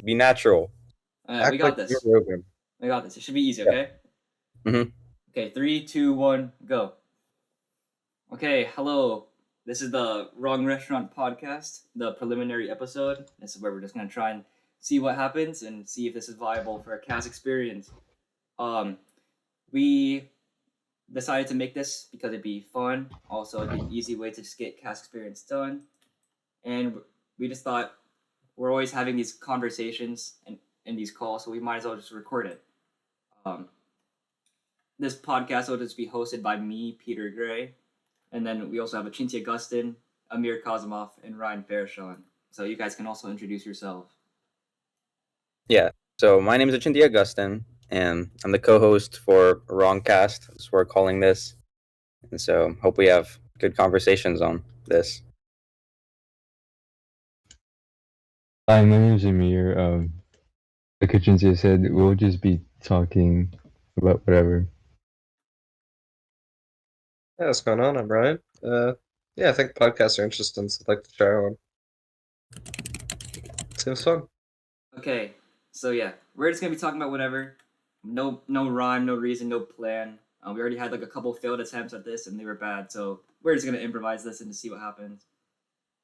Be natural. We got this. Rogan. We got this. It should be easy, Yeah. okay? Mm-hmm. Okay, 3, 2, 1, go. Okay, hello. This is the Wrong Restaurant podcast, the preliminary episode. This is where we're just gonna try and see what happens and see if this is viable for a CAS experience. We decided to make this because it'd be fun. Also, it'd be an easy way to just get CAS experience done. And we just thought we're always having these conversations and in these calls, so we might as well just record it. This podcast will just be hosted by me, Peter Gray, and then we also have Achinti Augustin, Amir Kazimov, and Ryan Fairshon. So you guys can also introduce yourself. Yeah. So my name is Achinti Augustin, and I'm the co-host for RongCast. That's what we're calling this. And so hope we have good conversations on this. Hi, my name is Amir. Like Achinti said, we'll just be talking about whatever. Yeah, what's going on? I'm Ryan. I think podcasts are interesting, so I'd like to try one. Seems fun. Okay, so yeah, we're just gonna be talking about whatever. No rhyme, no reason, no plan. We already had like a couple failed attempts at this, and they were bad. So we're just gonna improvise this and to see what happens.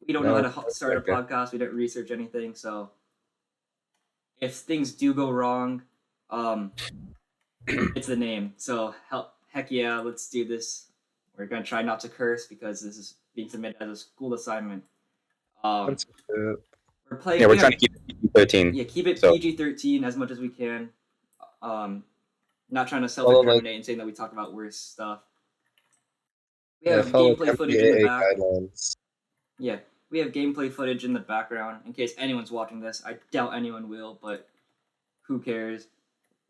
We don't know how to start a podcast. We didn't research anything, so if things do go wrong, it's the name. So heck yeah, let's do this. We're gonna try not to curse because this is being submitted as a school assignment. We're playing. Yeah, we're trying to keep it PG-13. Yeah, keep it PG-13 as much as we can. Not trying to self-incriminate and saying that we talk about worse stuff. We have gameplay footage in the back. Yeah, we have gameplay footage in the background in case anyone's watching this. I doubt anyone will, but who cares?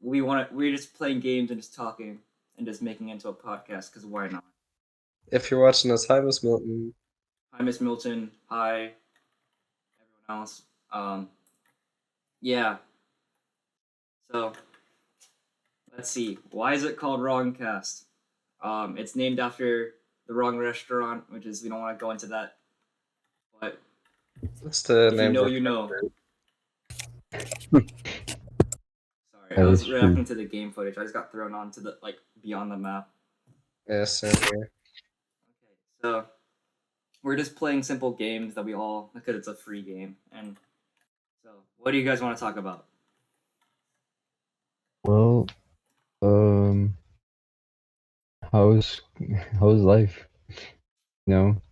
We're just playing games and just talking and just making it into a podcast because why not? If you're watching this, hi Miss Milton. Hi Miss Milton. Hi everyone else. Yeah. So let's see. Why is it called RongCast? It's named after the Wrong Restaurant, which is we don't want to go into that. But that's the name. You know. Sorry, I was reacting to the game footage. I just got thrown on to the beyond the map. Yeah, same here. Okay, so we're just playing simple games that we all because it's a free game. And so, what do you guys want to talk about? Well, how's life? You know,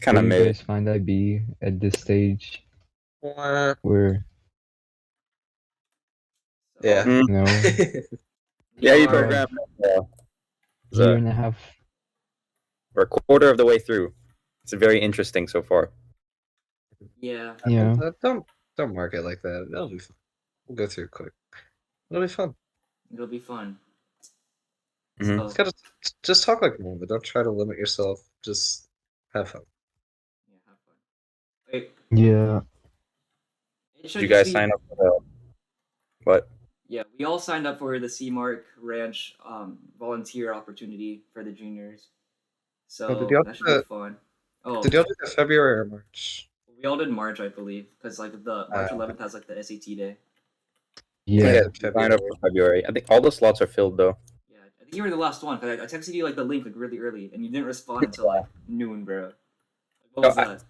kind of made. You guys find IB at this stage? Where? Yeah. You know, yeah, you programmed. Year and a half. We're a quarter of the way through. It's very interesting so far. Yeah. Don't mark it like that. It'll be fun. We'll go through it quick. It'll be fun. It'll be fun. Mm-hmm. So, just talk like normal. Don't try to limit yourself. Just have fun. Yeah, have fun. Wait. Yeah. Did you guys sign up for the what? Yeah, we all signed up for the C-Mark Ranch volunteer opportunity for the juniors. So that should be fun. Did y'all do the February or March? We all did March, I believe, because the March 11th has the SAT day. Yeah, signed up for February. I think all the slots are filled though. Yeah, I think you were the last one because I texted you the link really early, and you didn't respond until noon, bro. What was that?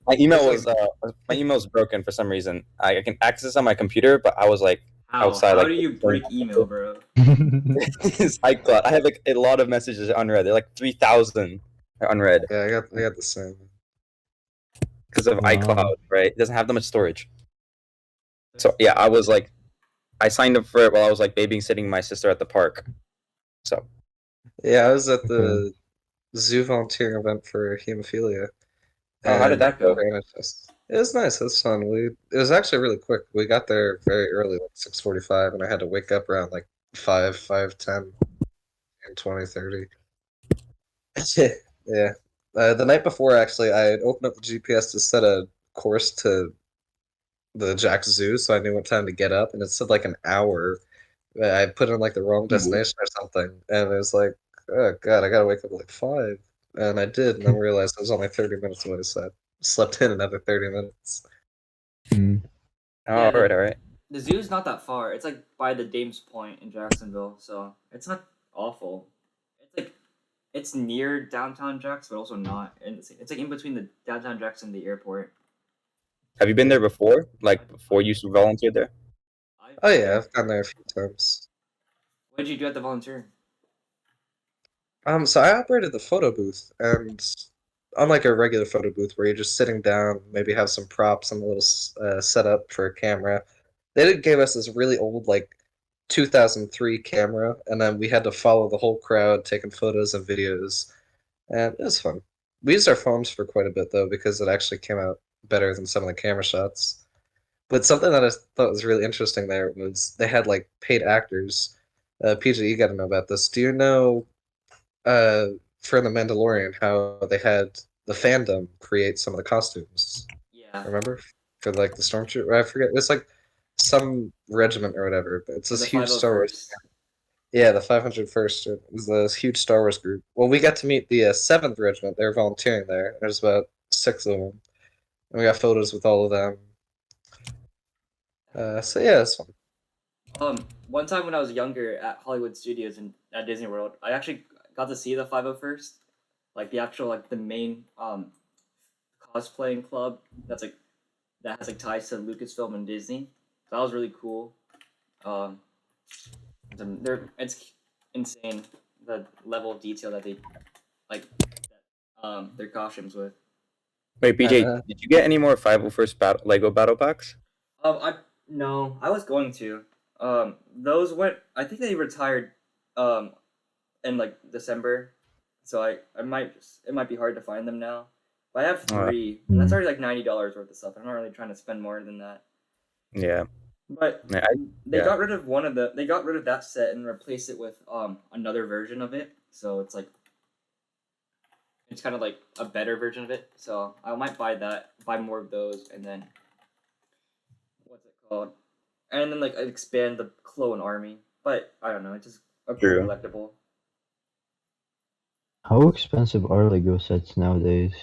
My email was broken for some reason. I can access it on my computer, but I was outside. How do you break email, bro? It's iCloud. I have a lot of messages unread. They're 3,000 are unread. Yeah, I got the same. Because of iCloud, right? It doesn't have that much storage. So yeah, I signed up for it while I was babysitting my sister at the park. So yeah, I was at the zoo volunteering event for hemophilia. Oh, how did that go? It was nice. It was fun. It was actually really quick. We got there very early, 6:45, and I had to wake up around 5:10, and 20:30. Yeah. The night before, actually, I had opened up the GPS to set a course to the Jack Zoo, so I knew what time to get up, and it said an hour. I put in the wrong destination or something, and it was oh god, I gotta wake up at 5. And I did, and then realized it was only 30 minutes away, so I slept in another 30 minutes. Mm. Oh, all right. the zoo's not that far. It's like by the Dames Point in Jacksonville, so it's not awful. It's like it's near downtown Jax, but also not. And it's like in between the downtown Jax and the airport. Have you been there before? Like before you volunteered there? Oh yeah, I've gone there a few times. What did you do at the volunteer? So I operated the photo booth, and unlike a regular photo booth where you're just sitting down, maybe have some props and a little setup for a camera, they did give us this really old, like 2003 camera, and then we had to follow the whole crowd taking photos and videos, and it was fun. We used our phones for quite a bit though because it actually came out better than some of the camera shots. But something that I thought was really interesting there was they had like paid actors. PJ, you got to know about this. Do you know uh, for the Mandalorian how they had the fandom create some of the costumes? Yeah. Remember for like the stormtrooper? I forget. It's like some regiment or whatever. But it's this The huge Star Wars. 501st. Yeah, the 501st. It was this huge Star Wars group. Well, we got to meet the 7th Regiment. They were volunteering there. There's about 6 of them. And we got photos with all of them. So yeah, it's fun. One time when I was younger at Hollywood Studios and at Disney World, I actually got to see the 501st, like the actual like the main cosplaying club that's like that has like ties to Lucasfilm and Disney. So that was really cool. Um, it's insane the level of detail that they like their costumes with. Wait, BJ, did you get any more 501st Lego Battle Packs? No, I was going to. Those went. I think they retired, in like December, so it might be hard to find them now. But I have 3, and that's already like $90 worth of stuff. I'm not really trying to spend more than that. Yeah. But Yeah, they got rid of one of the. They got rid of that set and replaced it with another version of it. So it's like it's kind of like a better version of it. So I might buy more of those, and then what's it called? And then like expand the clone army. But I don't know. It's just a True. collectible. How expensive are Lego sets nowadays?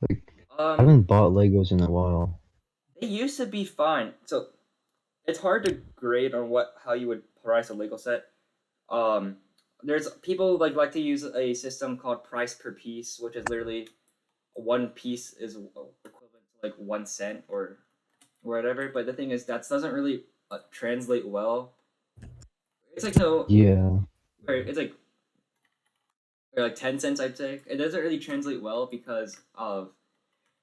Like, I haven't bought Legos in a while. They used to be fine. So it's hard to grade on how you would price a Lego set. There's people like to use a system called price per piece, which is literally one piece is equivalent to like 1 cent or whatever. But the thing is, that doesn't really translate well. It's like no. Yeah. It's like or like 10 cents, I'd say. It doesn't really translate well because of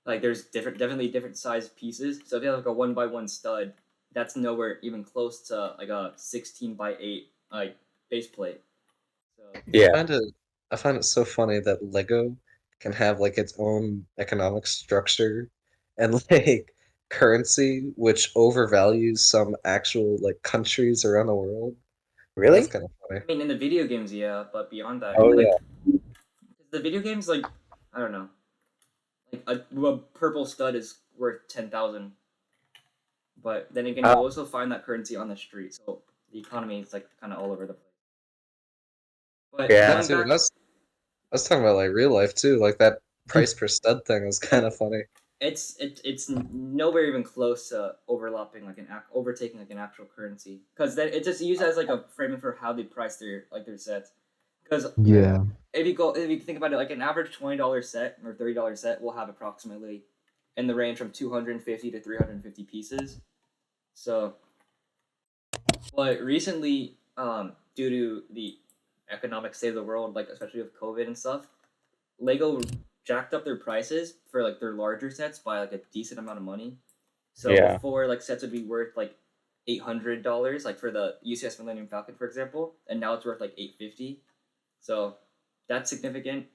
like there's definitely different size pieces. So if you have like a 1x1 stud, that's nowhere even close to like a 16x8 like base plate. So yeah, I find it so funny that Lego can have like its own economic structure and like currency which overvalues some actual like countries around the world. really? That's kind of funny. I mean, in the video games, yeah, but beyond that, Oh like yeah. the video games, like I don't know, like a purple stud is worth 10,000. But then again, you also find that currency on the street, so the economy is like kind of all over the place. But Yeah. That too. And I was talking about like real life too. Like that price per stud thing was kind of funny. it's nowhere even close to overlapping like overtaking like an actual currency because then it just used as like a framing for how they price their sets. Because Yeah. if you think about it, like an average $20 set or $30 set will have approximately in the range from 250 to 350 pieces. So, but recently, due to the economic state of the world, like especially with COVID and stuff, Lego jacked up their prices for like their larger sets by like a decent amount of money. So Yeah. before like sets would be worth like $800, like for the UCS Millennium Falcon, for example, and now it's worth like $850. So that's significant.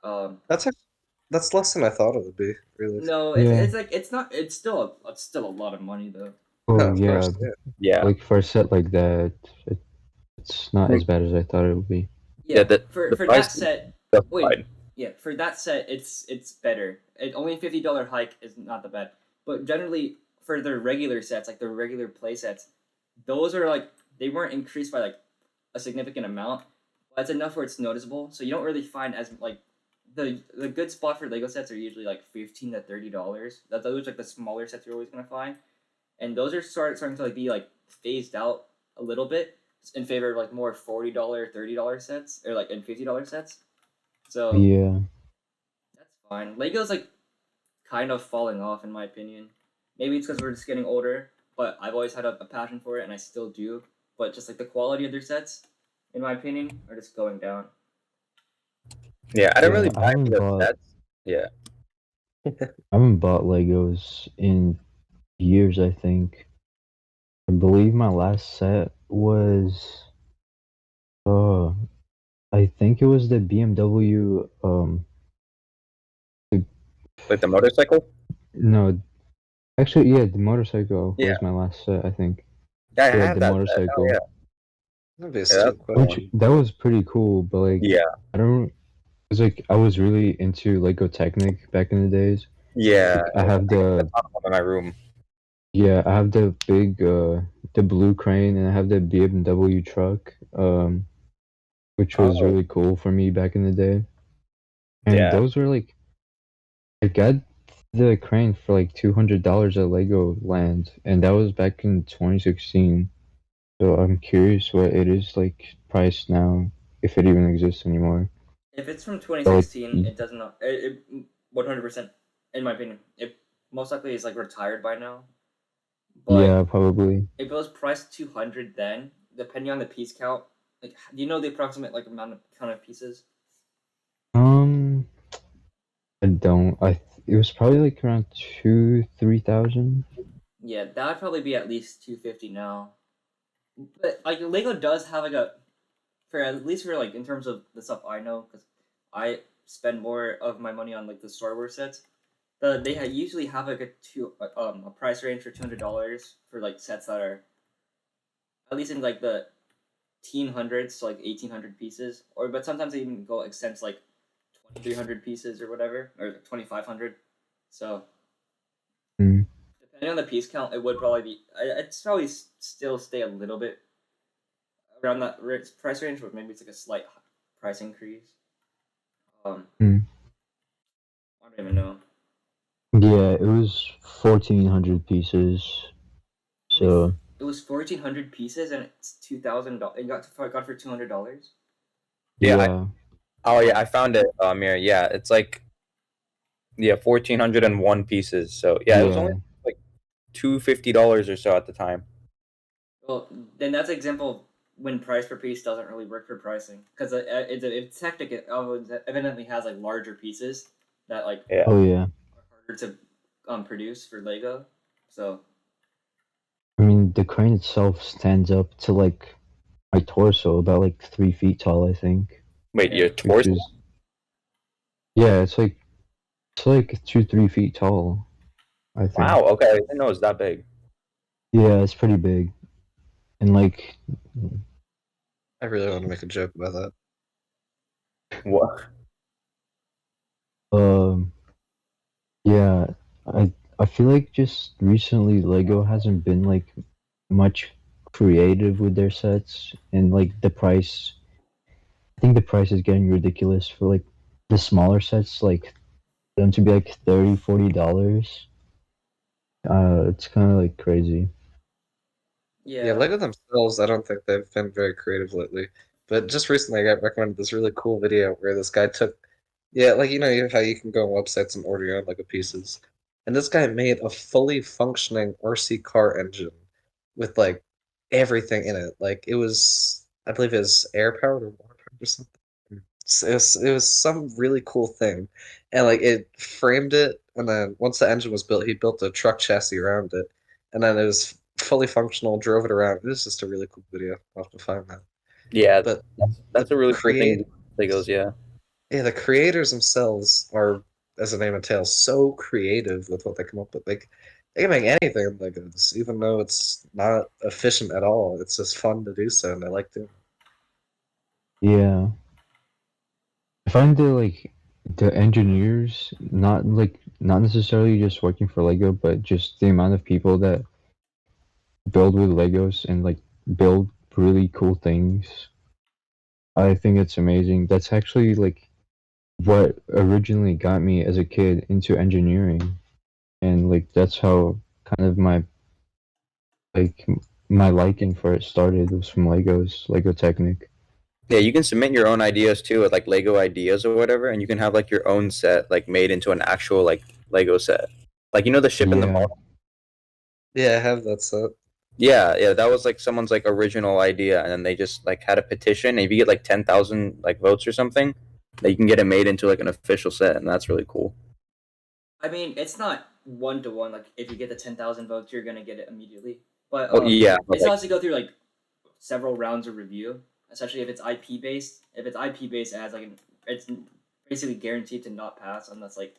That's less than I thought it would be. Really. No, Yeah. it's like it's not. It's still a lot of money though. Oh No, of yeah. course, yeah. Yeah. Like for a set like that, it's not as bad as I thought it would be. Yeah, the for that price set. justified. Yeah, for that set, it's better. Only $50 hike is not the bad, but generally for their regular sets, like the regular play sets, those are like they weren't increased by like a significant amount, but it's enough where it's noticeable. So you don't really find as like the good spot for Lego sets are usually like $15 to $30. Those are like the smaller sets you're always gonna find, and those are starting to like be like phased out a little bit in favor of like more $40, $30 sets or like and $50 sets. So Yeah. that's fine. Lego's like kind of falling off in my opinion. Maybe it's because we're just getting older, but I've always had a passion for it and I still do. But just like the quality of their sets, in my opinion, are just going down. Yeah, I don't really I buy haven't those bought sets. Yeah. I haven't bought Legos in years, I think. I believe my last set was I think it was the BMW Like the motorcycle? no, actually yeah, the motorcycle Yeah. was my last set, I think. Yeah, I Yeah, have the that set. Oh, motorcycle. yeah. That'd be a Yeah, that's stupid cool. question. Which that was pretty cool, but like Yeah. I don't it's like I was really into Lego Technic back in the days. Yeah. I have I got the a ton of them in my room. yeah, I have the big the blue crane and I have the BMW truck, which was Oh. really cool for me back in the day. And Yeah. those were like I got the crane for like $200 at Legoland, and that was back in 2016. So I'm curious what it is like priced now, if it even exists anymore. If it's from So, like, 2016, it does not. It 100%, in my opinion, it most likely is like retired by now. But yeah, probably. if it was priced 200 then, depending on the piece count, like do you know the approximate like count of pieces? I don't. It was probably like around 2-3 thousand. Yeah, that would probably be at least 250 now. But like Lego does have like a for at least for like in terms of the stuff I know because I spend more of my money on like the Star Wars sets. They usually have like a price range for $200 for like sets that are at least in like the teen hundreds to like 1800 pieces, or but sometimes they even go extend to like 2300 pieces or whatever, or 2500. So Mm. depending on the piece count, it would probably be. It's probably still stay a little bit around that price range, but maybe it's like a slight price increase. Mm. I don't even know. Yeah, it was 1,400 pieces. So It was 1,400 pieces, and it's $2,000. It got for $200. Yeah. I found it, Amir. Yeah, it's like 1,401 pieces. So yeah, it was only like $250 or so at the time. Well, then that's an example of when price per piece doesn't really work for pricing because it's hectic. It evidently has like larger pieces that like Oh yeah. are harder to produce for Lego. So I mean, the crane itself stands up to like my torso, about like 3 feet tall, I think. Wait, Yeah. your Which torso? is yeah, it's like 2-3 feet tall, I think. Wow. Okay, I didn't know it was that big. Yeah, it's pretty big, and like I really want to make a joke about that. What? yeah, I feel like just recently Lego hasn't been like much creative with their sets, and like the price. I think the price is getting ridiculous for like the smaller sets, like them to be like $30-$40. It's kind of like crazy. Yeah, Lego themselves, I don't think they've been very creative lately. But just recently, I got recommended this really cool video where this guy took, yeah, like you know how you can go on websites and order your own Lego pieces, and this guy made a fully functioning RC car engine with like everything in it. Like it was, I believe it was air powered or water powered or something. It was some really cool thing, and like it framed it, and then once the engine was built, he built a truck chassis around it, and then it was fully functional, drove it around. It was just a really cool video. I'll have to find that. Yeah, But that's the a really cool create thing. Legos, yeah. yeah, the creators themselves are, as the name entails, so creative with what they come up with. Like they can make anything like this, even though it's not efficient at all. It's just fun to do so, and I like doing it. Yeah, I find the engineers not necessarily just working for Lego, but just the amount of people that build with Legos and like build really cool things. I think it's amazing. That's actually like what originally got me as a kid into engineering, and like that's how kind of my like my liking for it started was from Lego Technic. Yeah, you can submit your own ideas too with like Lego ideas or whatever, and you can have like your own set like made into an actual like Lego set. Like the ship in the Yeah. bottom. Yeah, I have that set. Yeah, that was like someone's like original idea, and then they just like had a petition. And if you get like 10,000 like votes or something, that you can get it made into like an official set, and that's really cool. I mean, it's not 1-to-1. Like if you get the 10,000 votes, you're gonna get it immediately. But Oh yeah, it still has to go through like several rounds of review, especially if it's IP based. If it's IP based, it has like it's basically guaranteed to not pass unless like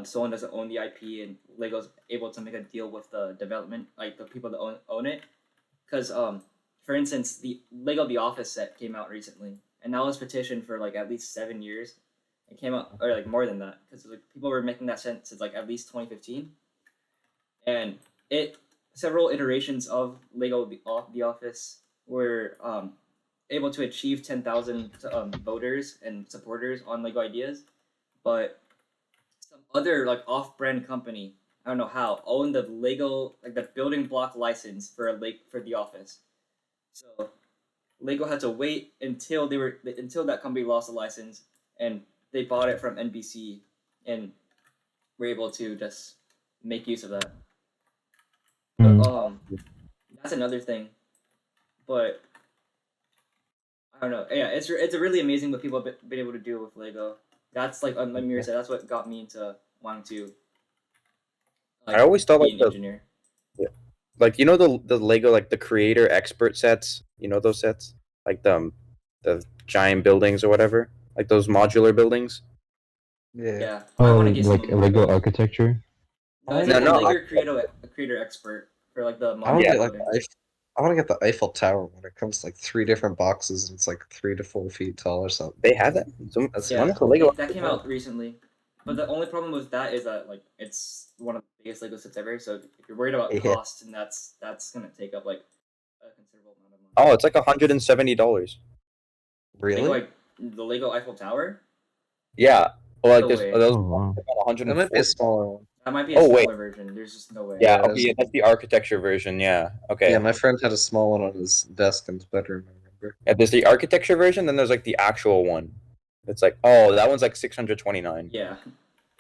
someone doesn't own the IP and Lego's able to make a deal with the development, like the people that own it. Because for instance, the Lego The Office set came out recently, and that was petitioned for like at least 7 years. It came out, or like more than that, because like people were making that since like at least 2015, and it several iterations of Lego The Office were able to achieve 10,000 voters and supporters on Lego ideas, but some other like off-brand company, I don't know how, owned the Lego like the building block license for The Office. So Lego had to wait until that company lost the license, and they bought it from NBC, and were able to just make use of that. But, that's another thing. But I don't know. Yeah, it's really amazing what people have been able to do with Lego. That's like Amir said. That's what got me into wanting to. Like, I always thought be like an engineer. like the Lego like the creator expert sets. You know those sets like the giant buildings or whatever, like those modular buildings. Yeah, I Oh, want to get like some more of Lego those. architecture. No, it's No, like the no, creator expert for like the I want to modular get like building. I want to get the Eiffel Tower when it comes to like 3 different boxes and it's like 3 to 4 feet tall or something. they have that. That's Yeah, When does the Lego that came out recently. But the only problem with that is that like it's one of the biggest Lego sets ever. So if you're worried about Yeah. cost, and that's gonna take up like a considerable amount of money. Oh, it's like $170. Really? Like the Lego Eiffel Tower. Yeah. Well, like No there's way. those Oh wow. That might be 140. a smaller one. That might be a Oh, wait. smaller version. There's just no way. Yeah. Yeah, Okay. Yeah, that's the architecture version. Yeah. Okay. Yeah, my friend had a small one on his desk in his bedroom, I remember. Yeah, there's the architecture version, then there's like the actual one. It's like, oh, that one's like 629. Yeah.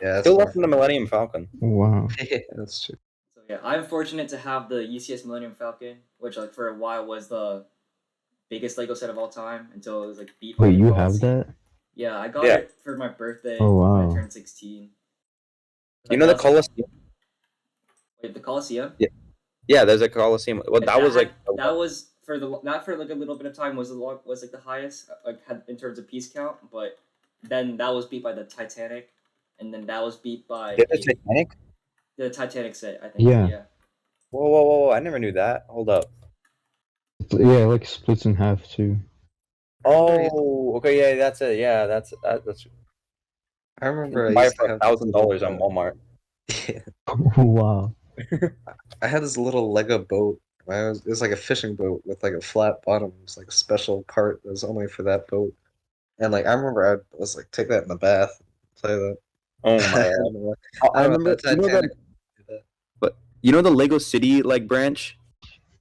Yeah, Still less than the Millennium Falcon. Wow. Yeah, that's true. So yeah, I'm fortunate to have the UCS Millennium Falcon, which like for a while was the biggest Lego set of all time until it was like beat by Wait, the you have Coliseum. that? Yeah, I got Yeah. it for my birthday Oh, when wow. I turned 16. You know the That was, like, Coliseum? wait, the Coliseum? Yeah, there's a Coliseum. Well, that was like that was for the not for like a little bit of time was like the highest like had in terms of piece count, but then that was beat by the Titanic, and then that was beat by the Titanic. the Titanic set. I think. Yeah. Yeah. Whoa! I never knew that. Hold up. Yeah, it like splits in half too. Oh, okay. Yeah, that's it. Yeah, that's. I You remember can I buy used it to for have $1,000 on Walmart. Yeah, Wow. I had this little Lego boat. It was like a fishing boat with like a flat bottom. It was like a special part that was only for that boat. And like I remember I was like take that in the bath, play that. Oh my I god. don't know. I I remember. remember the Titanic. But you know the Lego City like branch.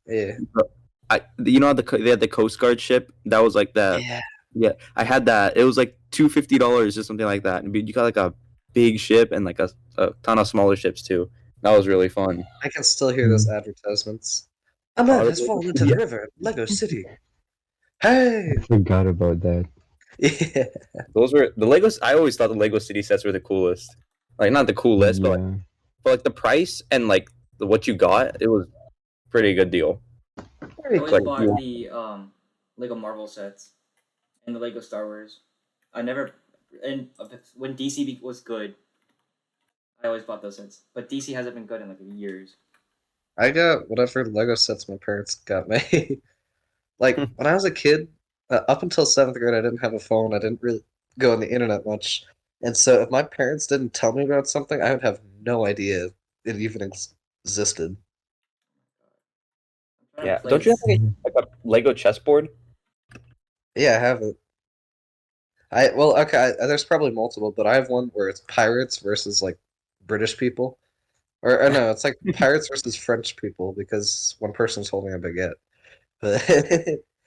Yeah. How they had the Coast Guard ship that was like that. Yeah. Yeah, I had that. It was like $250 or something like that. And you got like a big ship and like a ton of smaller ships too. That was really fun. I can still hear those advertisements. A man has fallen into the river, Lego City. Hey! I forgot about that. Yeah. Those were the Legos. I always thought the Lego City sets were the coolest. Like not the coolest, Yeah. but like the price and like what you got, it was pretty good deal. I always Like, bought yeah. the Lego Marvel sets and the Lego Star Wars. I never and when DC was good, I always bought those sets. But DC hasn't been good in like years. I got whatever Lego sets my parents got me. Like, when I was a kid, up until 7th grade, I didn't have a phone. I didn't really go on the internet much. And so if my parents didn't tell me about something, I would have no idea it even existed. I'm trying Yeah. to play Don't you have this. like a Lego chessboard? Yeah, I have it. Well, okay, there's probably multiple, but I have one where it's pirates versus like British people, Or no, it's like pirates versus French people because one person's holding a baguette. But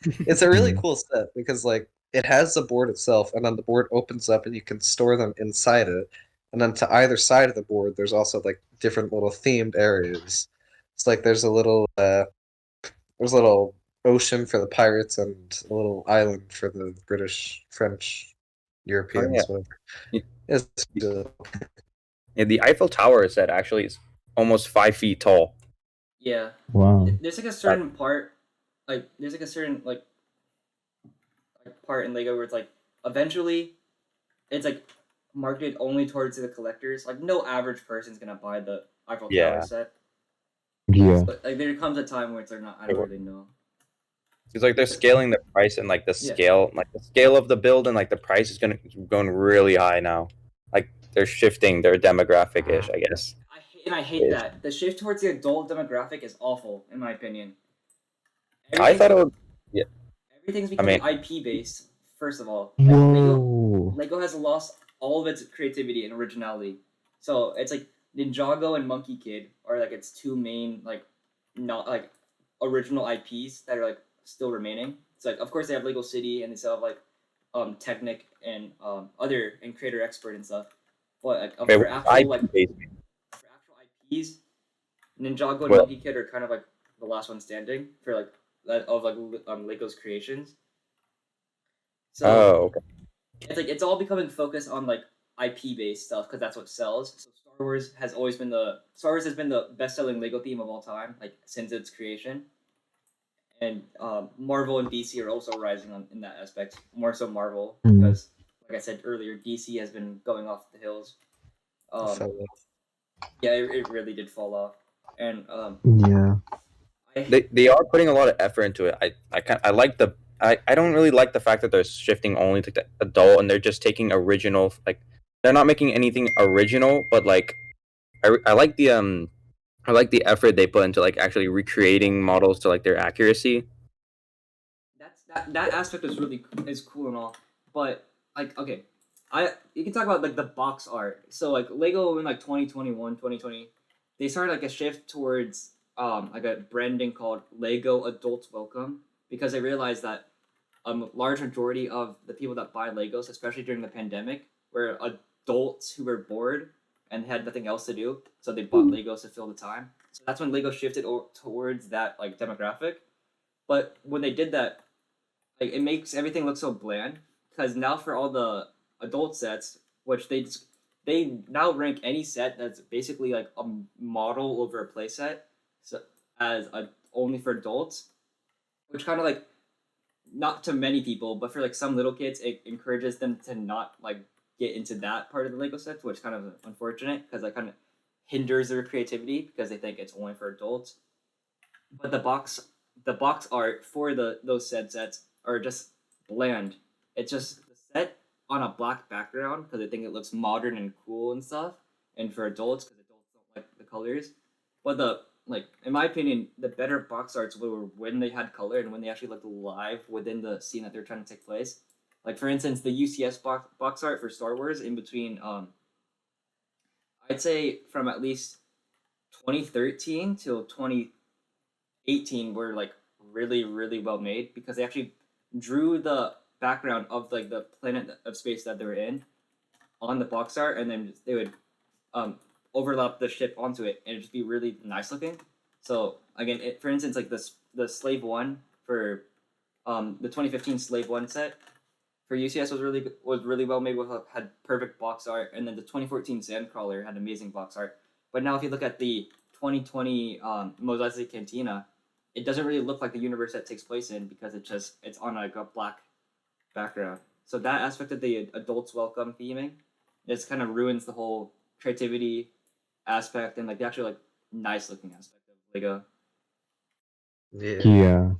it's a really cool set because like it has the board itself, and then the board opens up, and you can store them inside it. And then to either side of the board, there's also like different little themed areas. It's like there's a little ocean for the pirates and a little island for the British, French, Oh yeah. Europeans, whatever. Yeah, It's, the Eiffel Tower set actually is almost 5 feet tall. Yeah. Wow. There's like a certain part, like there's like a certain like part in Lego where it's like eventually it's like marketed only towards the collectors. Like no average person's gonna buy the Eiffel Tower set. Yeah. But like there comes a time where it's like not. I don't really know. It's like they're scaling the price and like the scale, like the scale of the build and like the price is going really high now. Like they're shifting their demographic ish, I guess. I hate that the shift towards the adult demographic is awful in my opinion. I thought it would. Yeah. Everything's becoming IP based. First of all, Lego has lost all of its creativity and originality. So it's like Ninjago and Monkey Kid are like its two main like not like original IPs that are like still remaining. It's like of course they have Lego City and they still have like Technic and other and Creator Expert and stuff. But like for actual IPs, Ninjago and Monkey Kid are kind of like the last one standing for like of like Lego's creations. So it's all becoming focused on like IP based stuff because that's what sells. So Star Wars has been the best selling Lego theme of all time, like since its creation. And Marvel and DC are also rising in that aspect. More so Marvel because, like I said earlier, DC has been going off the hills. Yeah, it really did fall off, and they are putting a lot of effort into it. I like the. I don't really like the fact that they're shifting only to the adult and they're just taking original, like they're not making anything original, but like I like the effort they put into like actually recreating models to like their accuracy. That aspect is cool and all, but like okay, you can talk about like the box art. So like Lego in like 2021, 2020, they started like a shift towards like a branding called Lego Adults Welcome because they realized that a large majority of the people that buy Legos, especially during the pandemic, were adults who were bored and had nothing else to do, so they bought Legos to fill the time. So that's when Lego shifted towards that like demographic. But when they did that, like it makes everything look so bland because now for all the adult sets, which they now rank any set that's basically like a model over a playset, so as only for adults, which kind of like not to many people, but for like some little kids, it encourages them to not like get into that part of the Lego sets, which is kind of unfortunate because that kind of hinders their creativity because they think it's only for adults. But the box art for those sets are just bland. It's just the set on a black background because I think it looks modern and cool and stuff, and for adults because adults don't like the colors. But in my opinion, the better box arts were when they had color and when they actually looked live within the scene that they're trying to take place. Like for instance, the UCS box art for Star Wars in between, I'd say from at least 2013 till 2018 were like really well made because they actually drew the background of like the planet of space that they were in on the box art, and then they would overlap the ship onto it, and it'd just be really nice looking. So again, for instance, like the Slave One for the 2015 Slave One set for UCS was really well made. Had perfect box art, and then the 2014 Sandcrawler had amazing box art. But now, if you look at the 2020 Mos Eisley Cantina, it doesn't really look like the universe that takes place in because it's on like a black background. So that aspect of the adults welcome theming, just kind of ruins the whole creativity aspect and like the actual like nice looking aspect of Lego. Yeah.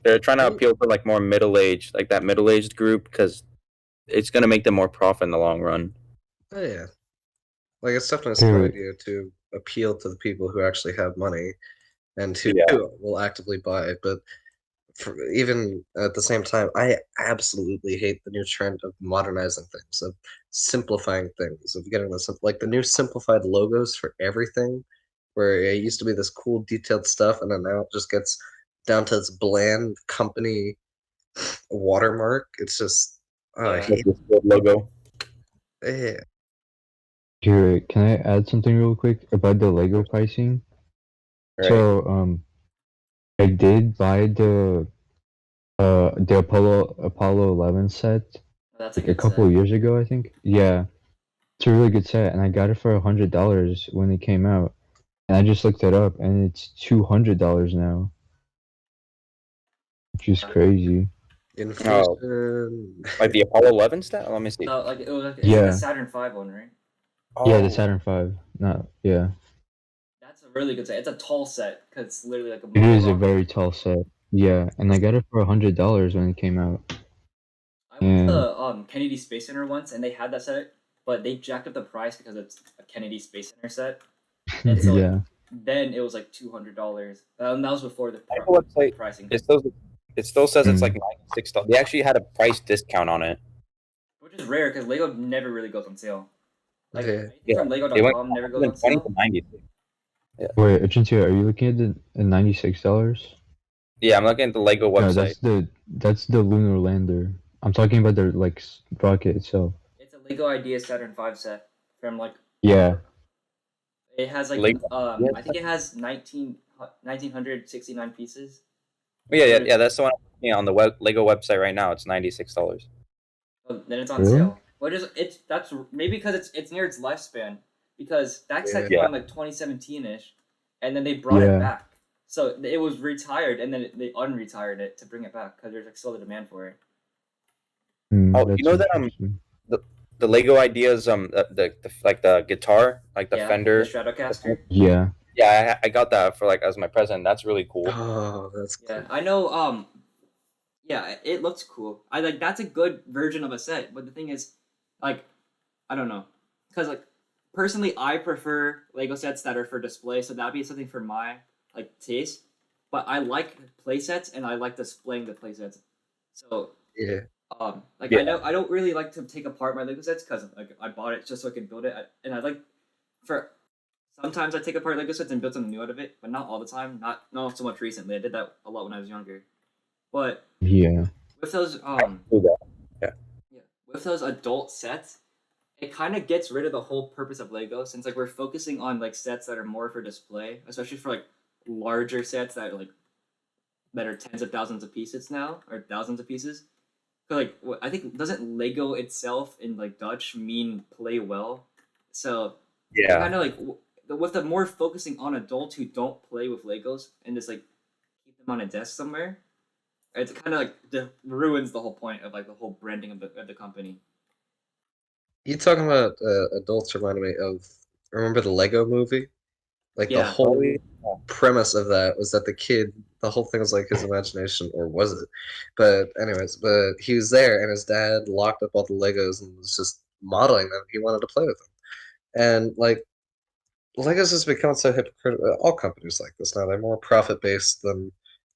They're trying to appeal to like more middle-aged, like that middle-aged group because it's gonna make them more profit in the long run. Oh yeah, like it's definitely a smart idea to appeal to the people who actually have money and who will actively buy. But even at the same time, I absolutely hate the new trend of modernizing things, of simplifying things, of getting like the new simplified logos for everything, where it used to be this cool detailed stuff, and then now it just gets down to its bland company watermark. It's just, I hate logo. it. Here, can I add something real quick about the Lego pricing? Right. So, I did buy the Apollo 11 set That's like a couple of years ago, I think. Yeah, it's a really good set, and I got it for $100 when it came out. And I just looked it up, and it's $200 now, which is crazy. Inflation. Like the Apollo 11 stat? Let me see. No, like it was like, it's Yeah. like the Saturn V one, right? Yeah, the Saturn V. No, yeah. That's a really good set. It's a tall set because it's literally like a It is a rocket. very tall set. Yeah, and I got it for $100 when it came out. I went to Kennedy Space Center once, and they had that set, but they jacked up the price because it's a Kennedy Space Center set, and so Yeah. then it was like $200. That was before the website, pricing, it still says it's like $96. They actually had a price discount on it. which is rare because Lego never really goes on sale. Like Yeah. anything from They went Lego.com never goes on 20 sale. to 90. Yeah. Wait, Argentina, are you looking at the $96? Yeah, I'm looking at the Lego No, website. that's the lunar lander. I'm talking about the like rocket itself. It's a Lego Idea Saturn V set from like Yeah. it has like Lego- I think it has 1969 pieces. Yeah. That's the one I'm looking at on the Lego website right now. It's $96. Then it's on Really? sale. What is it's that's maybe because it's near its lifespan because that set came out in like 2017ish, and then they brought it back. So it was retired, and then they unretired it to bring it back because there's like still a demand for it. You know that the Lego Ideas the like the guitar, like the Fender, the Stratocaster. Yeah. Yeah, I got that for like as my present. That's really cool. Oh, that's cool. Yeah, I know. Yeah, it looks cool. I like that's a good version of a set, but the thing is, like, I don't know, because like personally, I prefer Lego sets that are for display, so that'd be something for my like taste. But I like play sets and I like displaying the play sets. So Yeah. like I know I don't really like to take apart my Lego sets because like I bought it just so I can build it, and I like for sometimes I take apart Lego sets and build something new out of it, but not all the time. Not so much recently. I did that a lot when I was younger. But Yeah. with those with those adult sets, it kind of gets rid of the whole purpose of Lego since like we're focusing on like sets that are more for display, especially for like larger sets that are tens of thousands of pieces now or thousands of pieces. But like I think doesn't Lego itself in like Dutch mean play well? So kind of like with the more focusing on adults who don't play with Legos and just like keep them on a desk somewhere, it's kind of like ruins the whole point of like the whole branding of the company. You talking about adults reminded me of, remember the Lego movie? Like the whole premise of that was that the whole thing was like his imagination, or was it? But anyways, but he was there and his dad locked up all the Legos and was just modeling them. He wanted to play with them. And like Legos has become so hypocritical. All companies like this now. They're more profit based than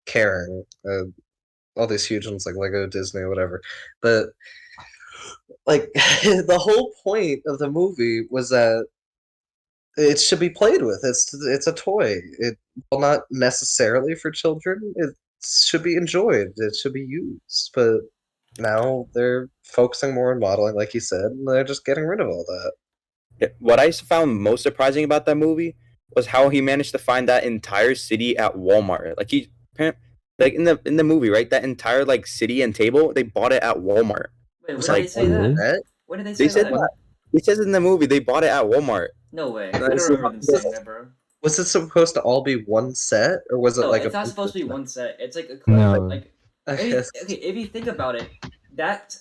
caring. All these huge ones like Lego, Disney, whatever. But like the whole point of the movie was that it should be played with. It's a toy. Well, not necessarily for children. It should be enjoyed. It should be used. But now they're focusing more on modeling, like you said, and they're just getting rid of all that. What I found most surprising about that movie was how he managed to find that entire city at Walmart. Like in the movie, right? That entire like city and table, they bought it at Walmart. Wait, when did they say that? When did they say that? It says in the movie they bought it at Walmart. No way. I don't remember them saying that, bro. Was it supposed to all be one set, or was it No, like it's not supposed to be one set. It's like a No. if you think about it, that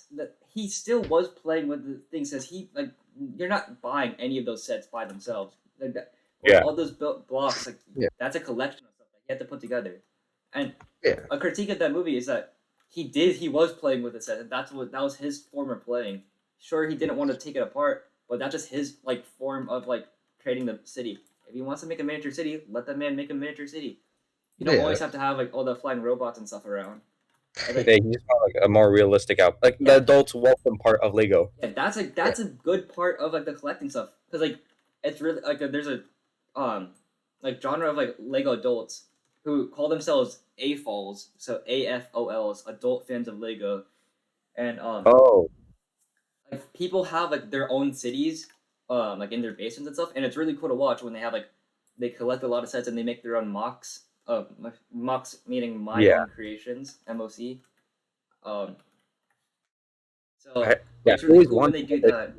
he still was playing with the thing. Says he like you're not buying any of those sets by themselves. Like that, all those blocks, like that's a collection of stuff that you have to put together. And a critique of that movie is that he was playing with the set, and that was his form of playing. Sure, he didn't want to take it apart, but that's just his like form of like creating the city. If he wants to make a miniature city, let the man make a miniature city. You don't always have to have like all the flying robots and stuff around. Like, you just want like a more realistic out, like the adults welcome part of Lego. Yeah, that's a good part of like the collecting stuff, because like it's really like there's a like genre of like Lego adults who call themselves AFOLs, so AFOLs, adult fans of Lego, and like people have like their own cities, like in their basements and stuff, and it's really cool to watch when they have like they collect a lot of sets and they make their own mocks. Mocks meaning my own creations, MOC. So it's really cool when they do that.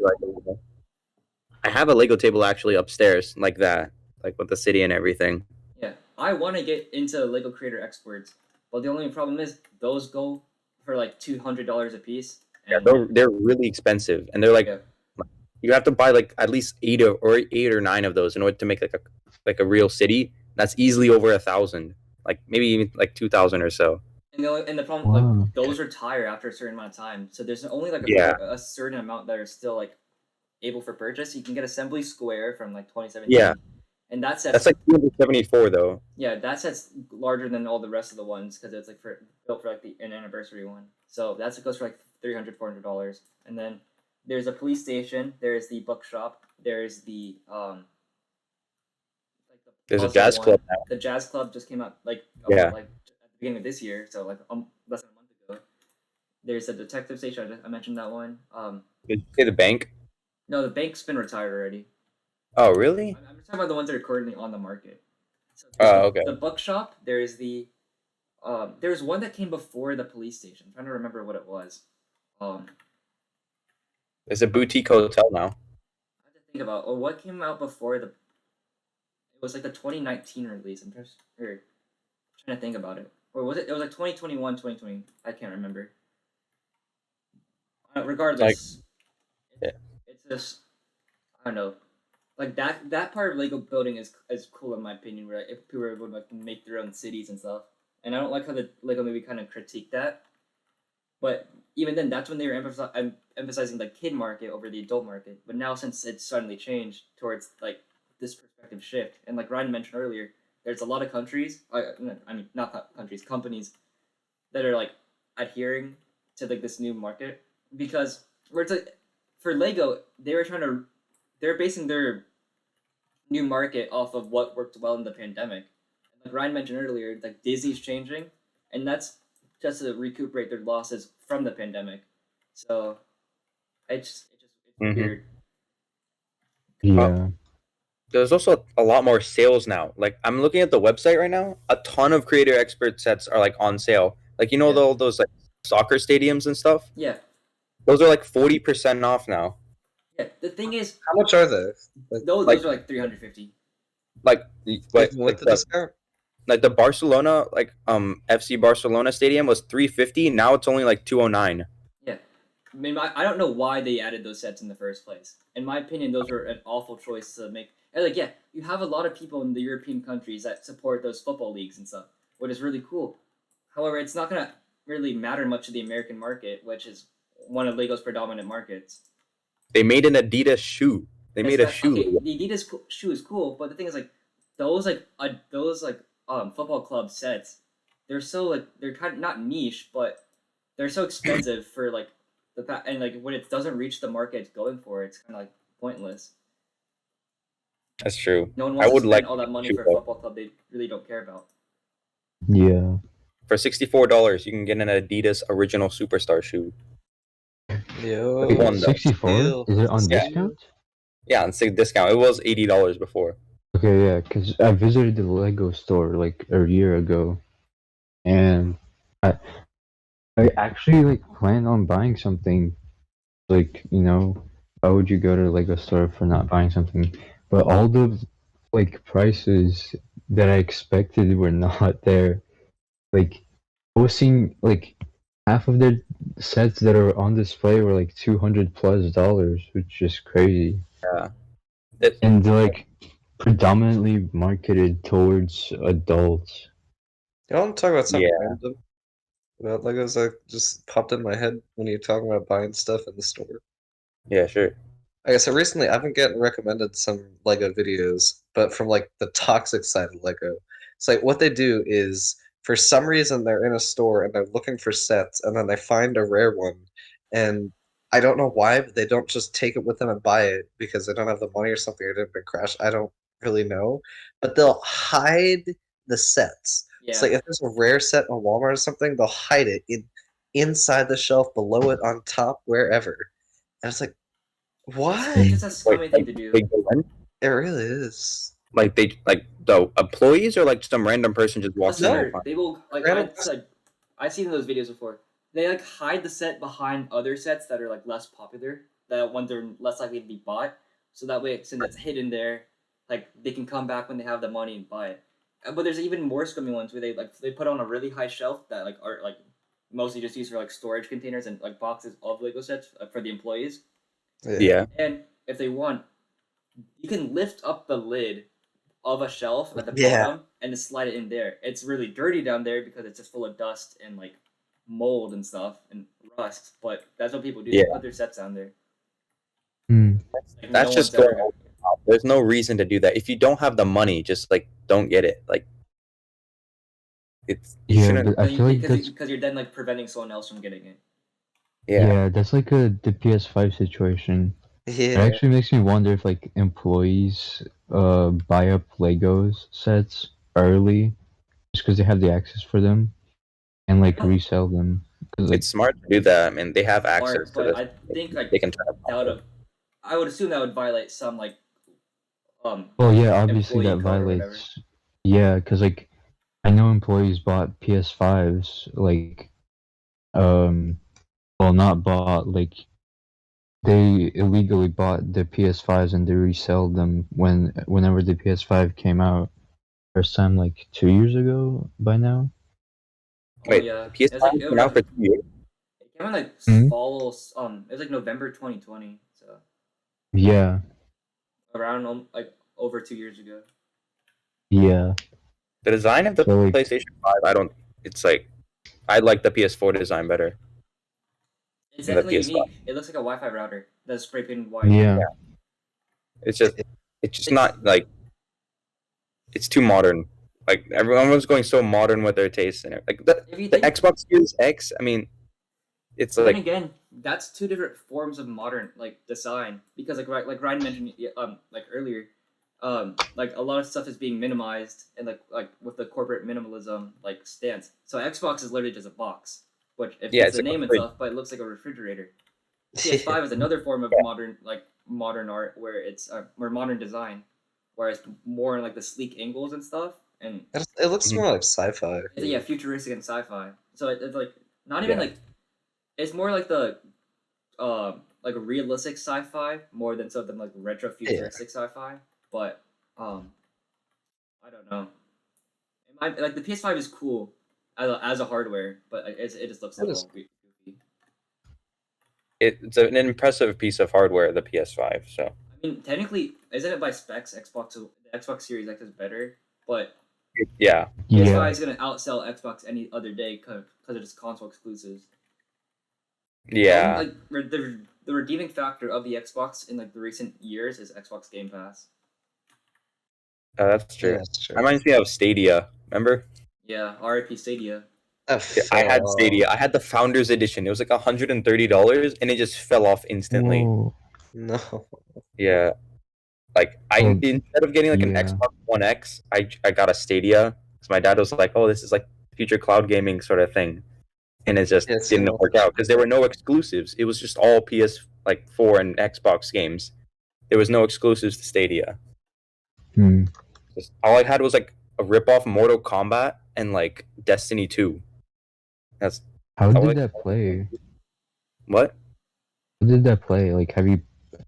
I have a Lego table actually upstairs like that, like with the city and everything. Yeah, I want to get into Lego Creator Experts, but the only problem is those go for like $200 a piece. Yeah, they're really expensive, and they're like you have to buy like at least eight or nine of those in order to make like a real city. That's easily over 1,000, like maybe even like 2,000 or so. And the problem, like those retire after a certain amount of time, so there's only like a certain amount that are still like able for purchase. You can get Assembly Square from like 2017. Yeah. And that's like 274 though. Yeah, that set's larger than all the rest of the ones because it's like built for like an anniversary one. So that's it goes for like $300, $400. And then there's a police station. There's the bookshop. There's the there's a jazz club now. The jazz club just came out like like at the beginning of this year, so like less than a month ago. There's a detective station. I mentioned that one. Did you say the bank? No, the bank's been retired already. Oh, really? I'm just talking about the ones that are currently on the market. So okay. The bookshop. There's the there's one that came before the police station. I'm trying to remember what it was. There's a boutique hotel now. I have to think about what came out before the. It was like the 2019 release. I'm just trying to think about it. Or was it? It was like 2021, 2020. I can't remember. Regardless, it's just I don't know. Like that part of Lego building is cool in my opinion, where if people are able to like make their own cities and stuff. And I don't like how the Lego movie kind of critiqued that. But even then, that's when they were emphasizing the kid market over the adult market. But now, since it's suddenly changed towards like this perspective shift, and like Ryan mentioned earlier, there's a lot of countries. I mean, not countries, companies that are like adhering to like this new market because for Lego, they're basing their new market off of what worked well in the pandemic. Like Ryan mentioned earlier, like Disney's changing, and that's just to recuperate their losses from the pandemic. So it's weird. Yeah. There's also a lot more sales now. Like I'm looking at the website right now, a ton of Creator Expert sets are like on sale. Like all those like soccer stadiums and stuff. Yeah. Those are like 40% off now. Yeah. The thing is, how much are they? Those are like $350. Like with the discount. Like the Barcelona, like FC Barcelona stadium was $350. Now it's only like $209. Yeah, I mean, I don't know why they added those sets in the first place. In my opinion, those were an awful choice to make. And like, yeah, you have a lot of people in the European countries that support those football leagues and stuff, which is really cool. However, it's not gonna really matter much to the American market, which is one of Lego's predominant markets. They made an Adidas shoe. They made a shoe. Okay, the Adidas shoe is cool, but the thing is, like, those football club sets, they're so like they're kind of not niche, but they're so expensive for like and like when it doesn't reach the market it's going for, it's kind of like pointless. That's true. No one wants to spend all that money for a football club they really don't care about. Yeah. For $64, you can get an Adidas Original Superstar shoe. Yo, 64? Is it on discount? Yeah, on discount. It was $80 before. Okay, yeah, because I visited the Lego store like a year ago, and I actually like planned on buying something. Like, why would you go to the Lego store for not buying something? But all the like prices that I expected were not there. Like, I was seeing like half of their sets that are on display were like $200+, which is crazy. Yeah. And they're like predominantly marketed towards adults. You want to talk about something random about Legos that just popped in my head when you're talking about buying stuff in the store? Yeah, sure. I guess so recently I've been getting recommended some Lego videos, but from like the toxic side of Lego. It's like what they do is for some reason they're in a store and they're looking for sets and then they find a rare one and I don't know why, but they don't just take it with them and buy it because they don't have the money or something or it didn't been crashed. I don't really know. But they'll hide the sets. It's like if there's a rare set in a Walmart or something, they'll hide it inside the shelf, below it, on top, wherever. And it's like, why? It's just a scummy thing to do. It really is. Like the employees or like some random person just walks in there. They will I've seen those videos before. They like hide the set behind other sets that are like less popular, that when they're less likely to be bought. So that way, since it's hidden there, like they can come back when they have the money and buy it. But there's even more scummy ones where they put on a really high shelf that like are like mostly just used for like storage containers and like boxes of Lego sets for the employees. Yeah. And if they want, you can lift up the lid of a shelf at the bottom and just slide it in there. It's really dirty down there because it's just full of dust and like mold and stuff and rust. But that's what people do. They put their sets down there. Like, that's just going over the top. There's no reason to do that. If you don't have the money, just like don't get it. Like it's I feel like because you're then like preventing someone else from getting it. Yeah, that's like the PS5 situation. It actually makes me wonder if like employees buy up Legos sets early just because they have the access for them and like resell them. Like, it's smart to do that. I mean, they have access to this. I think like they can try to I would assume that would violate some like well, yeah, obviously that violates. Yeah, because like I know employees bought PS5s like well, not bought, like they illegally bought the PS5s and they resell them whenever the PS5 came out. First time like 2 years ago by now. Wait, PS5 came out for 2 years? It came out like fall. It was like November 2020. So yeah, around like over 2 years ago. Yeah. The design of the PlayStation 5, it's like I like the PS4 design better. It's definitely unique. It looks like a Wi-Fi router that's spray painted white. Yeah. It's just not like it's too modern. Like everyone's going so modern with their tastes and like the Xbox Series X. I mean, it's like again, that's two different forms of modern like design because like Ryan mentioned like earlier, like a lot of stuff is being minimized and like with the corporate minimalism like stance. So Xbox is literally just a box, which it's the name and stuff, but it looks like a refrigerator. PS5 is another form of modern art where it's more modern design, where it's more in like the sleek angles and stuff, and it looks more like sci-fi. Yeah, futuristic and sci-fi. So it's like not even like it's more like the like a realistic sci-fi more than something like retro futuristic sci-fi. But I don't know. Like the PS5 is cool as a hardware, but it just looks a little goofy. It's an impressive piece of hardware, the PS5. So I mean, technically, isn't it by specs? The Xbox Series X is better, but PS5 is gonna outsell Xbox any other day because it's console exclusives. Yeah. Like the redeeming factor of the Xbox in like the recent years is Xbox Game Pass. That's true. That reminds me of Stadia. Remember? Yeah, RIP Stadia. I had Stadia. I had the Founders Edition. It was like $130, and it just fell off instantly. Whoa. No. Yeah, like instead of getting like an Xbox One X, I got a Stadia because my dad was like, "Oh, this is like future cloud gaming sort of thing," and it just didn't work out because there were no exclusives. It was just all PS4 and Xbox games. There was no exclusives to Stadia. All I had was like a rip-off Mortal Kombat and like Destiny 2. How did that play? What? How did that play? Like, have you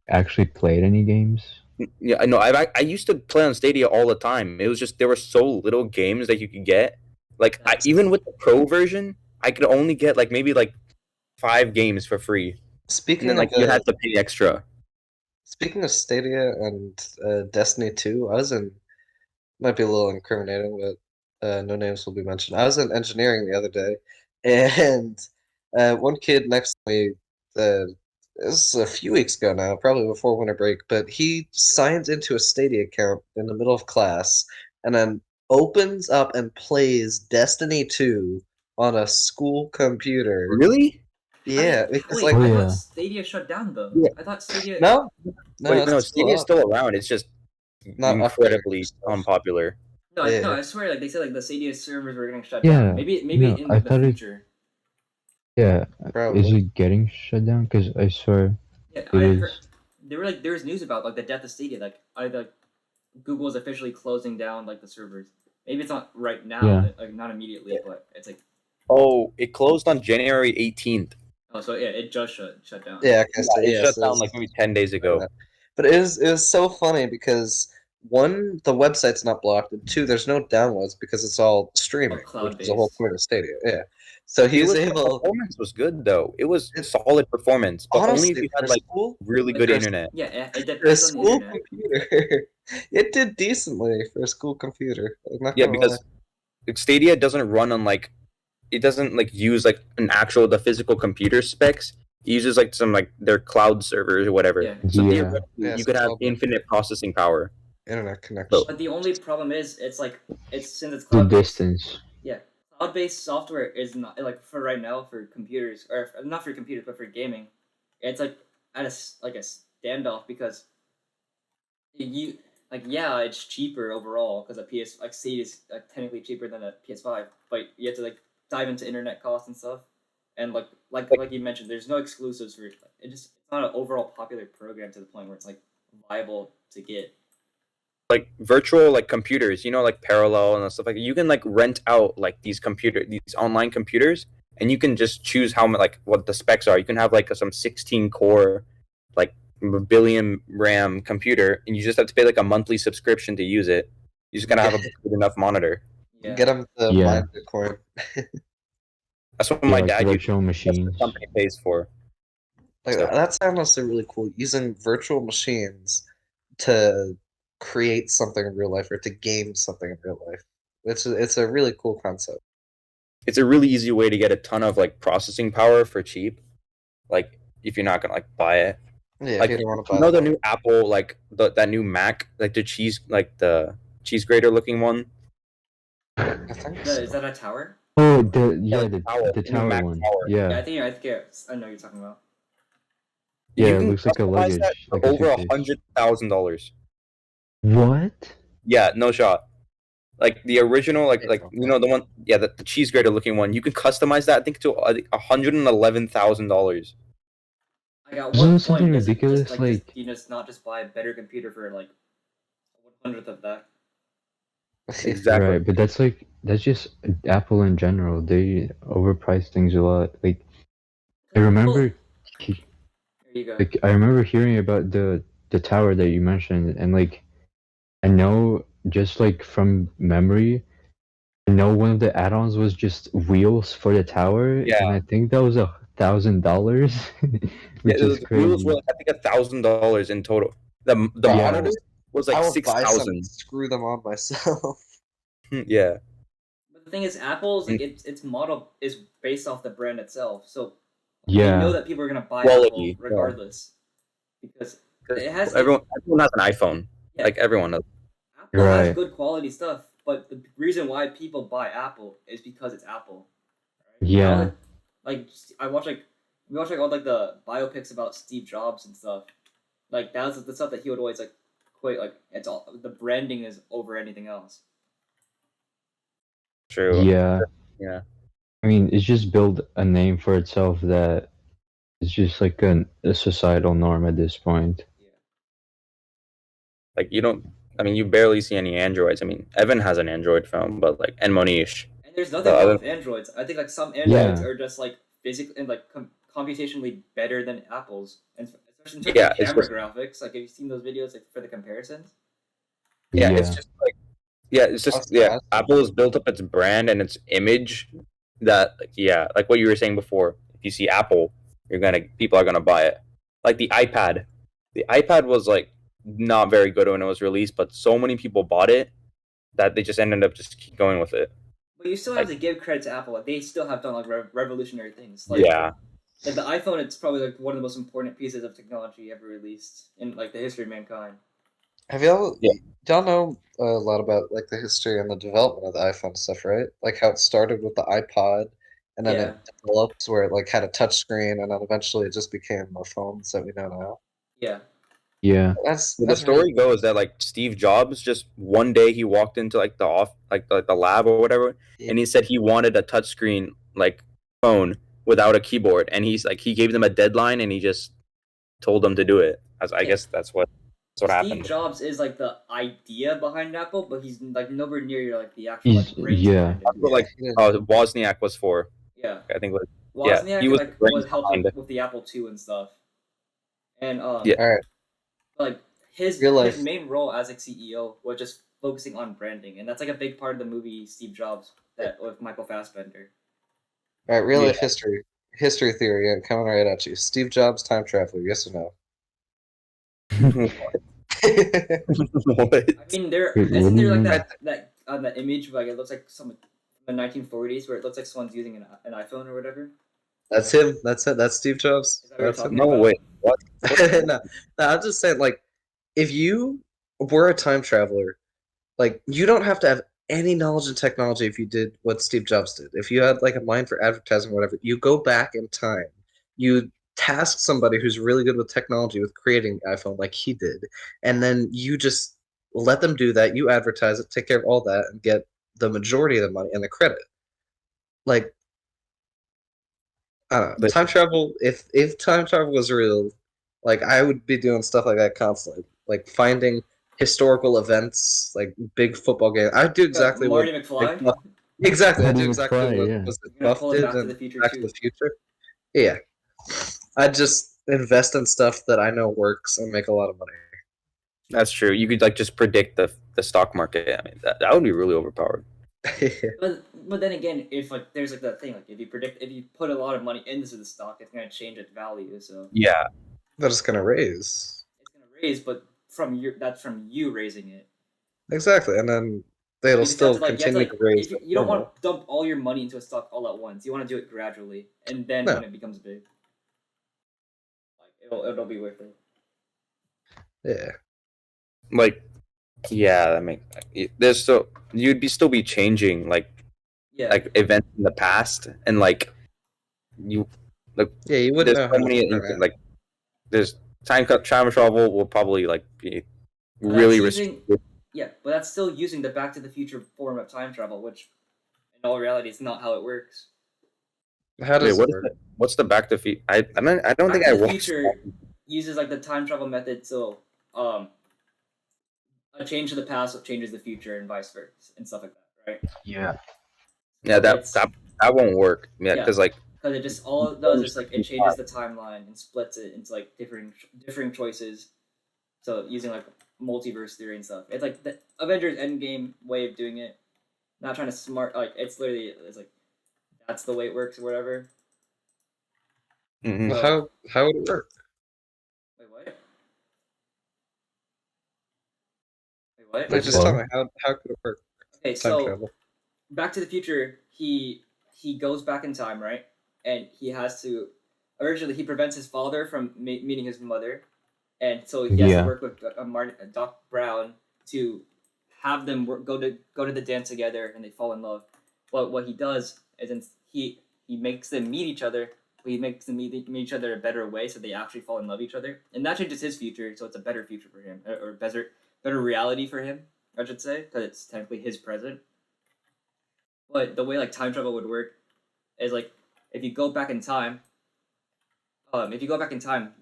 actually played any games? Yeah, I know. I used to play on Stadia all the time. It was just there were so little games that you could get. Like even with the Pro version, I could only get like maybe like 5 games for free. Speaking and then, like you had to pay extra. Speaking of Stadia and Destiny 2, might be a little incriminating, but no names will be mentioned. I was in engineering the other day, and one kid next to me, this is a few weeks ago now, probably before winter break, but he signed into a Stadia account in the middle of class, and then opens up and plays Destiny 2 on a school computer. Really? Yeah, because wait, like I thought Stadia shut down though. Yeah. I thought Stadia. no, Wait, no, it's still Stadia is up. still around. It's just Not incredibly updated stuff. unpopular. No, Yeah. no, I swear, like they said, like the Stadia servers were getting shut Yeah, down. Maybe no, in I the thought future. Yeah, Probably. is it getting shut down? Because I swear Yeah, it I is. heard there was news about like the death of Stadia. Like Google is officially closing down like the servers. Maybe it's not right now, Yeah. like not immediately, but it's like Oh, it closed on January 18th. oh, so yeah, it just shut down. Yeah, It shut down like maybe 10 days ago. But it was so funny because one, the website's not blocked, and two, there's no downloads because it's all streaming, which is the whole cloud-based. point of Stadia. Yeah, so The performance was good though. It was solid performance, but only if honestly you for had like school, really good for- internet. Yeah, it for a depends on the school internet. computer, it did decently for a school computer. I'm not Yeah, gonna because Stadia doesn't run on like it doesn't like use like the physical computer specs. It uses like some like their cloud servers or whatever. Yeah. So Yeah. theoretically, Yeah, you so could it's have all about infinite processing power. internet connection. But the only problem is it's since it's The cloud-based. distance. Yeah, cloud-based software is not like for right now for computers or not for computers but for gaming. It's like at a standoff because you yeah, it's cheaper overall because a PS like Stadia is technically cheaper than a PS5, but you have to like dive into internet costs and stuff, and like you mentioned, there's no exclusives for it. It's not an overall popular program to the point where it's like viable to get. Like virtual like computers, like parallel and stuff like that. You can like rent out like these online computers, and you can just choose how like what the specs are. You can have like some 16 core, like billion RAM computer, and you just have to pay like a monthly subscription to use it. You just gotta have a good enough monitor. Yeah. Get them to Yeah. mine Bitcoin. That's what Yeah, my like dad uses. virtual That's what the machines. company pays for. Like So- that's honestly really cool. Using virtual machines to create something in real life or to game something in real life. It's a really cool concept. It's a really easy way to get a ton of like processing power for cheap. Like if you're not gonna like buy it. Yeah, Like if you don't want to buy the the new Apple, like that new Mac, like the cheese grater looking one. I think so. Is that a tower? Oh, the tower, the the new Mac tower one. tower. Yeah, Yeah. I think I know what you're talking about. Yeah, You it can looks like a customize luggage, that for like a over suitcase. $100,000. What? Yeah, no shot. Like the original, like Okay. the one, yeah, the cheese grater looking one. You can customize that. I think to $111,000. Like at Isn't what it something point does it ridiculous? just Like, you just not just buy a better computer for like 1/100th of that? Exactly. right, but that's just Apple in general. They overprice things a lot. Like, I remember, There you go. like, I remember hearing about the tower that you mentioned, and like, I know just like from memory, I know one of the add-ons was just wheels for the tower, Yeah. and I think that was $1,000, which is The wheels were crazy. like, I think $1,000 in total. The Yeah. monitor was I like would buy some 6,000. and screw them on myself. Yeah. But the thing is, Apple's Mm. its model is based off the brand itself, so they Yeah. know that people are gonna buy Quality, Apple regardless because it has Everyone has an iPhone. Yeah. Like everyone does. Apple has Right. good quality stuff, but the reason why people buy Apple is because it's Apple. Right? Yeah. Like we watch like all like the biopics about Steve Jobs and stuff. Like that was the stuff that he would always like quite like it's all the branding is over anything else. True. Yeah. Yeah. I mean, it's just built a name for itself that is just like a societal norm at this point. Like you barely see any Androids. I mean, Evan has an Android phone, but like, and Monish. And there's nothing wrong with Androids. I think like some Androids Yeah. are just like physically and like computationally better than Apple's, and especially in terms Yeah, of it's camera just- graphics. Like, have you seen those videos like, for the comparisons? Yeah, it's just like, it's just That's awesome. Apple has built up its brand and its image that like what you were saying before. If you see Apple, people are gonna buy it. Like the iPad. The iPad was like not very good when it was released, but so many people bought it that they just ended up just keep going with it. But you still have to give credit to Apple. Like, they still have done like revolutionary things. Like, Yeah. Like the iPhone, it's probably like one of the most important pieces of technology ever released in like the history of mankind. Y'all know a lot about like the history and the development of the iPhone stuff, right? Like how it started with the iPod, and then Yeah. it developed where it like had a touch screen, and then eventually it just became the phones that we know now. Yeah. Yeah. The That's really story goes that like Steve Jobs just one day he walked into like the lab or whatever, and he said he wanted a touchscreen like phone without a keyboard, and he gave them a deadline, and he just told them to do it. I guess that's what Steve happened. Jobs is like the idea behind Apple, but he's like nowhere near like the actual like brains yeah. behind it. That's what Wozniak was for. Yeah. I think Wozniak he was like the brains was helped behind with the Apple II and stuff. And Yeah. all right. like his Real life. main role as a CEO was just focusing on branding, and that's like a big part of the movie Steve Jobs that with Michael Fassbender. All right, real Yeah. life history theory, and coming right at you. Steve Jobs, time traveler, yes or no? What? I mean, there Wait, what isn't do there you like mean? that on the image like it looks like some from the 1940s where it looks like someone's using an iPhone or whatever. That's him. That's it. That's Steve Jobs. Is that what you're That's talking him. No about? way. What? No, I'm just saying, like, if you were a time traveler, like, you don't have to have any knowledge in technology if you did what Steve Jobs did. If you had like a mind for advertising or whatever, you go back in time. You task somebody who's really good with technology with creating iPhone like he did, and then you just let them do that. You advertise it, take care of all that, and get the majority of the money and the credit. Like, I don't know. But Time travel, if time travel was real, like I would be doing stuff like that constantly. Like finding historical events, like big football games. I'd do exactly what Marty McFly. exactly. I'd Marty do exactly McFly, what yeah. was it You're gonna Buff pull in did Back to the in Future Back to too. the Future. Yeah. I'd just invest in stuff that I know works and make a lot of money. that's true. You could like just predict the stock market. I mean, that would be really overpowered. But then again, if like there's like that thing like if you put a lot of money into the stock, it's gonna change its value. So Yeah. They're just gonna raise. it's gonna raise, but that's from you raising it. Exactly. And then it'll You just have still to like you have to continue like to raise if like you don't want normal. to dump all your money into a stock all at once. You want to do it gradually, and then No. when it becomes big, like it'll be worth it. Yeah. Like, yeah, I mean, there's still still be changing like Yeah. events in the past, and like you like Yeah, you wouldn't there's know so how to many turn it. like there's time travel will probably like be But that's really using restricted. yeah, but that's still using the Back to the Future form of time travel, which in all reality is not how it works. How Wait, does it work? what's the Back to Future? I mean, I don't Back think to I the watched. Future uses like the time travel method, so a change to the past changes the future and vice versa and stuff like that, right? Yeah. Yeah, So it's that won't work. Yeah, yeah, because like because it just all it does is like it changes the timeline and splits it into like different choices. So using like multiverse theory and stuff, it's like the Avengers Endgame way of doing it. Not trying to smart like it's like that's the way it works or whatever. Mhm. Well, how would it work? Wait, what? Wait, what? Like, just tell me how could it work? Okay, Time so travel. Back to the Future, he goes back in time, right? And he has to originally he prevents his father from meeting his mother, and so he has to Yeah. work with Doc Brown to have them go to the dance together, and they fall in love. But what he does is he makes them meet each other. He makes them meet each other a better way, so they actually fall in love with each other, and that changes his future. So it's a better future for him, or better reality for him, I should say, because it's technically his present. But the way like time travel would work is like if you go back in time,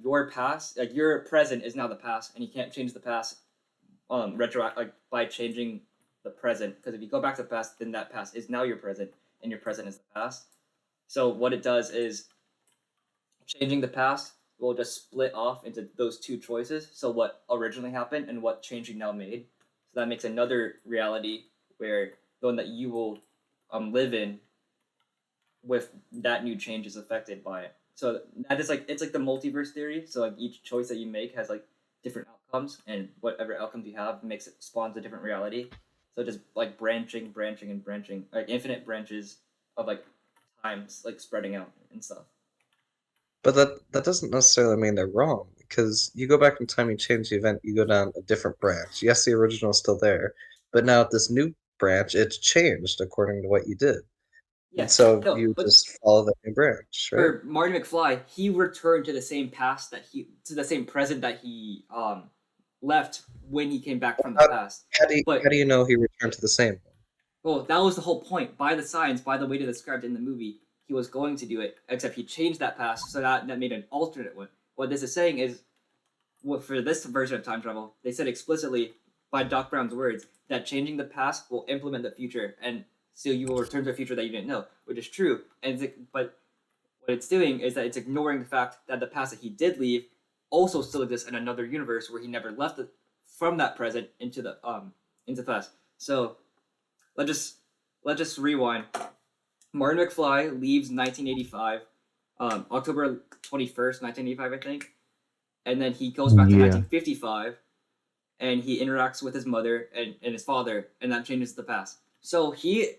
your past, like your present, is now the past, and you can't change the past, like by changing the present. Because if you go back to the past, then that past is now your present, and your present is the past. So what it does is changing the past will just split off into those two choices. So what originally happened and what changing now made. So that makes another reality where the one that you will live in with that new change is affected by it. So that is like it's like the multiverse theory. So like each choice that you make has like different outcomes, and whatever outcomes you have makes it spawns a different reality. So just like branching, like infinite branches of like times like spreading out and stuff. But that doesn't necessarily mean they're wrong. because you go back in time, you change the event, you go down a different branch. Yes, the original is still there, but now at this new branch, it's changed according to what you did. Yeah, And so no, you but just follow that new branch, right? for Marty McFly, he returned to the same past to the same present that he left when he came back from the past. How do But you know he returned to the same one? well, that was the whole point. By the signs, by the way it described in the movie, he was going to do it, except he changed that past, so that made an alternate one. What this is saying is, for this version of time travel, they said explicitly, by Doc Brown's words, that changing the past will implement the future, and so you will return to a future that you didn't know, which is true. But what it's doing is that it's ignoring the fact that the past that he did leave also still exists in another universe where he never left from that present into the past. So let's just rewind. Martin McFly leaves 1985, October 21st, 1985, I think, and then he goes back to 1955, and he interacts with his mother and his father, and that changes the past. So he,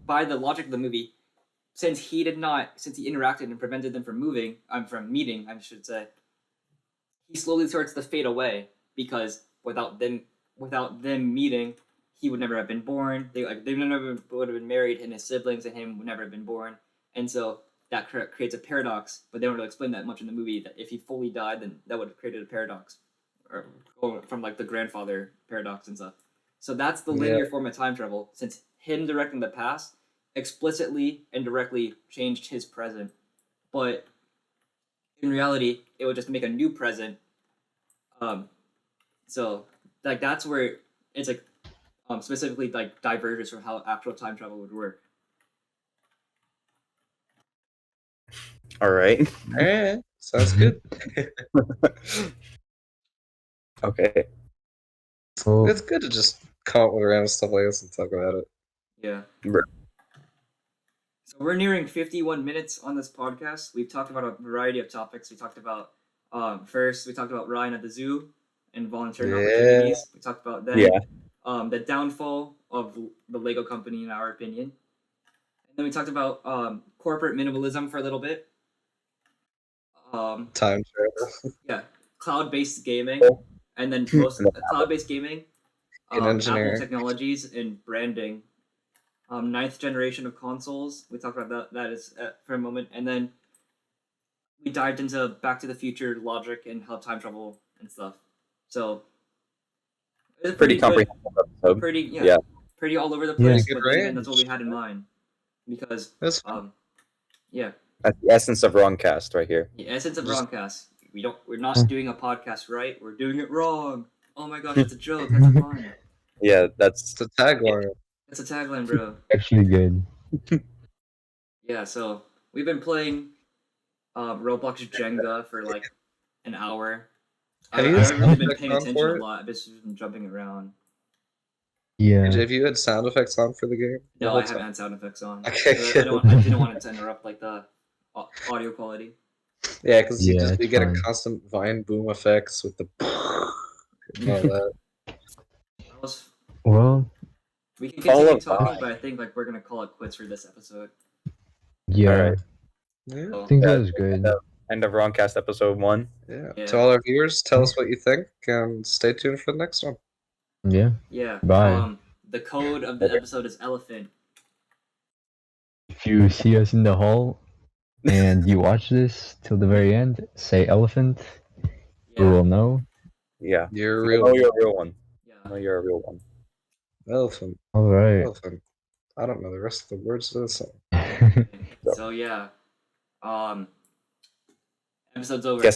by the logic of the movie, since he interacted and prevented them from meeting, I should say, he slowly starts to fade away, because without them meeting, he would never have been born. They never would have been married, and his siblings and him would never have been born. And so that creates a paradox, but they don't really explain that much in the movie, that if he fully died, then that would have created a paradox, or from like the grandfather paradox and stuff. So that's the linear form of time travel, since him directing the past explicitly and directly changed his present, but in reality it would just make a new present. So like that's where it's like specifically like diverges from how actual time travel would work. All right. Sounds good. Okay. Well, it's good to just come up with random stuff like this and talk about it. Yeah. So we're nearing 51 minutes on this podcast. We've talked about a variety of topics. We talked about first we talked about Ryan at the zoo and volunteering opportunities. We talked about then the downfall of the Lego company, in our opinion. And then we talked about corporate minimalism for a little bit. Time travel. Yeah, cloud-based gaming, and then most cloud-based gaming, engineering, Apple technologies, and branding. Ninth generation of consoles. We talked about that is for a moment, and then we dived into Back to the Future logic and how time travel and stuff. So it's pretty comprehensive episode. Pretty all over the place, but then that's what we had in mind, because that's that's the essence of RongCast right here. The essence of RongCast. We're not doing a podcast right. We're doing it wrong. Oh my gosh, it's a joke. That's fun. Yeah, that's the tagline. That's a tagline, bro. Actually good. Yeah, so we've been playing Roblox Jenga for like an hour. I haven't really been paying attention a lot. I've just been jumping around. Yeah. Have you had sound effects on for the game? No, I haven't had sound effects on. Okay, I didn't want it to interrupt like the audio quality. Yeah, because you get a constant Vine boom effects with the and all that. Well, we can continue talking, but I think like we're gonna call it quits for this episode. Yeah. All right. Yeah. I think that was good. End of RongCast episode 1. Yeah. To all our viewers, tell us what you think, and stay tuned for the next one. Yeah. Yeah. Bye. The code of the episode is elephant. If you see us in the hall and you watch this till the very end, say elephant. We will know. Yeah. You're a real one. Yeah. I know you're a real one. Elephant. All right. Elephant. I don't know the rest of the words of the song. So yeah. Episode's over.